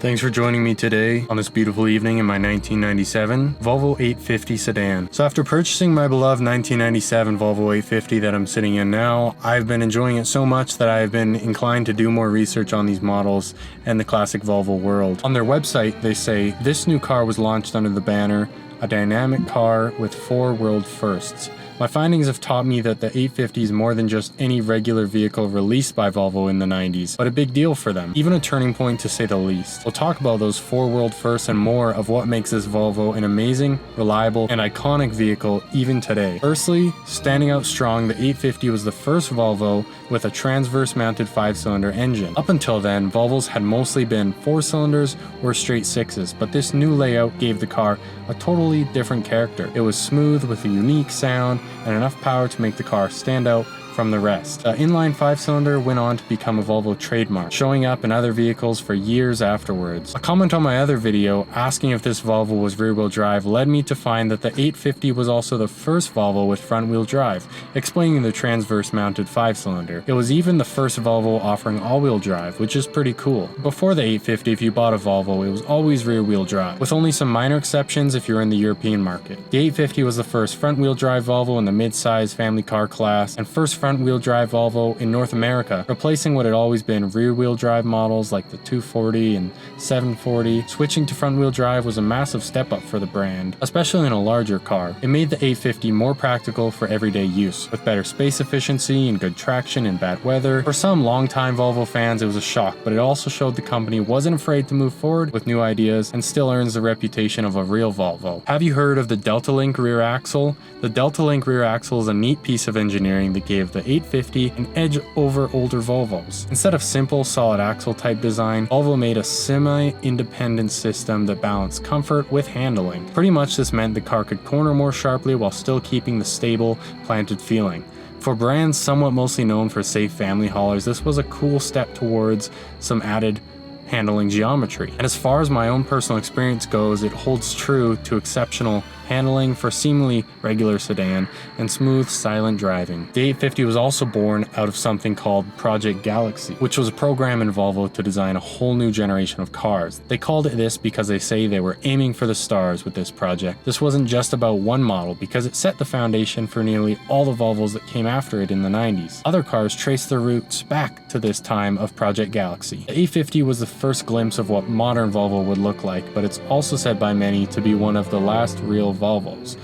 Thanks for joining me today on this beautiful evening in my 1997 Volvo 850 sedan. So after purchasing my beloved 1997 Volvo 850 that I'm sitting in now, I've been enjoying it so much that I've been inclined to do more research on these models and the classic Volvo world. On their website, they say, this new car was launched under the banner, a dynamic car with 4 world firsts. My findings have taught me that the 850 is more than just any regular vehicle released by Volvo in the 90s, but a big deal for them, even a turning point to say the least. We'll talk about those 4 world firsts and more of what makes this Volvo an amazing, reliable, and iconic vehicle even today. Firstly, standing out strong, the 850 was the first Volvo with a transverse mounted 5-cylinder engine. Up until then, Volvos had mostly been 4 cylinders or straight 6s, but this new layout gave the car a totally different character. It was smooth with a unique sound and enough power to make the car stand out from the rest. The inline 5-cylinder went on to become a Volvo trademark, showing up in other vehicles for years afterwards. A comment on my other video asking if this Volvo was rear-wheel drive led me to find that the 850 was also the first Volvo with front-wheel drive, explaining the transverse mounted 5-cylinder. It was even the first Volvo offering all-wheel drive, which is pretty cool. Before the 850, if you bought a Volvo, it was always rear-wheel drive, with only some minor exceptions if you're in the European market. The 850 was the first front-wheel drive Volvo in the mid-size family car class, and first front-wheel drive Volvo in North America, replacing what had always been rear-wheel drive models like the 240 and 740. Switching to front-wheel drive was a massive step up for the brand, especially in a larger car. It made the 850 more practical for everyday use, with better space efficiency and good traction in bad weather. For some longtime Volvo fans, it was a shock, but it also showed the company wasn't afraid to move forward with new ideas and still earns the reputation of a real Volvo. Have you heard of the Delta Link rear axle? The Delta Link rear axle is a neat piece of engineering that gave the 850 an edge over older Volvos. Instead of simple solid axle type design, Volvo made a semi-independent system that balanced comfort with handling. Pretty much this meant the car could corner more sharply while still keeping the stable, planted feeling. For brands somewhat mostly known for safe family haulers, this was a cool step towards some added handling geometry. And as far as my own personal experience goes, it holds true to exceptional handling for seemingly regular sedan and smooth, silent driving. The 850 was also born out of something called Project Galaxy, which was a program in Volvo to design a whole new generation of cars. They called it this because they say they were aiming for the stars with this project. This wasn't just about one model because it set the foundation for nearly all the Volvos that came after it in the 90s. Other cars traced their roots back to this time of Project Galaxy. The 850 was the first glimpse of what modern Volvo would look like, but it's also said by many to be one of the last real Volvos.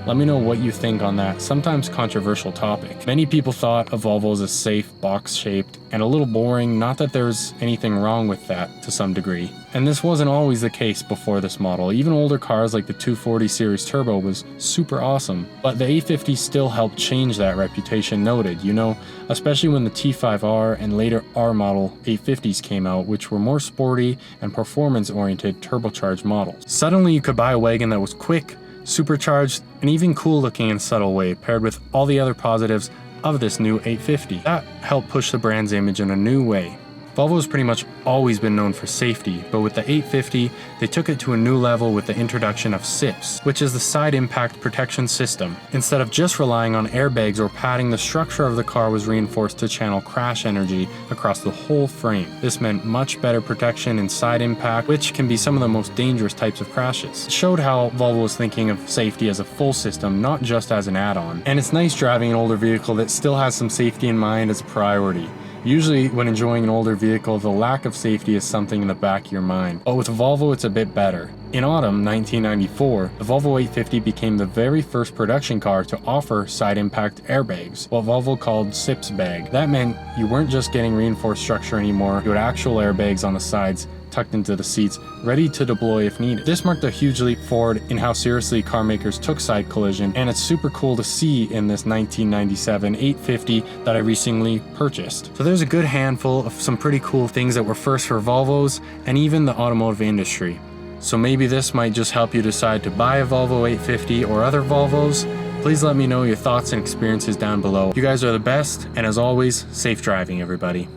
Let me know what you think on that sometimes controversial topic. Many people thought of Volvos as safe, box-shaped, and a little boring, not that there's anything wrong with that to some degree. And this wasn't always the case before this model. Even older cars like the 240 Series Turbo was super awesome, but the 850 still helped change that reputation noted, you know, especially when the T5R and later R model 850s came out, which were more sporty and performance-oriented turbocharged models. Suddenly you could buy a wagon that was quick, supercharged, and even cool looking in a subtle way, paired with all the other positives of this new 850. That helped push the brand's image in a new way. Volvo's pretty much always been known for safety, but with the 850, they took it to a new level with the introduction of SIPS, which is the Side Impact Protection System. Instead of just relying on airbags or padding, the structure of the car was reinforced to channel crash energy across the whole frame. This meant much better protection in side impact, which can be some of the most dangerous types of crashes. It showed how Volvo was thinking of safety as a full system, not just as an add-on. And it's nice driving an older vehicle that still has some safety in mind as a priority. Usually, when enjoying an older vehicle, the lack of safety is something in the back of your mind. But with Volvo, it's a bit better. In autumn 1994, the Volvo 850 became the very first production car to offer side impact airbags, what Volvo called SIPS bag. That meant you weren't just getting reinforced structure anymore, you had actual airbags on the sides tucked into the seats, ready to deploy if needed. This marked a huge leap forward in how seriously car makers took side collision, and it's super cool to see in this 1997 850 that I recently purchased. So there's a good handful of some pretty cool things that were first for Volvos and even the automotive industry. So maybe this might just help you decide to buy a Volvo 850 or other Volvos. Please let me know your thoughts and experiences down below. You guys are the best, and as always, safe driving, everybody.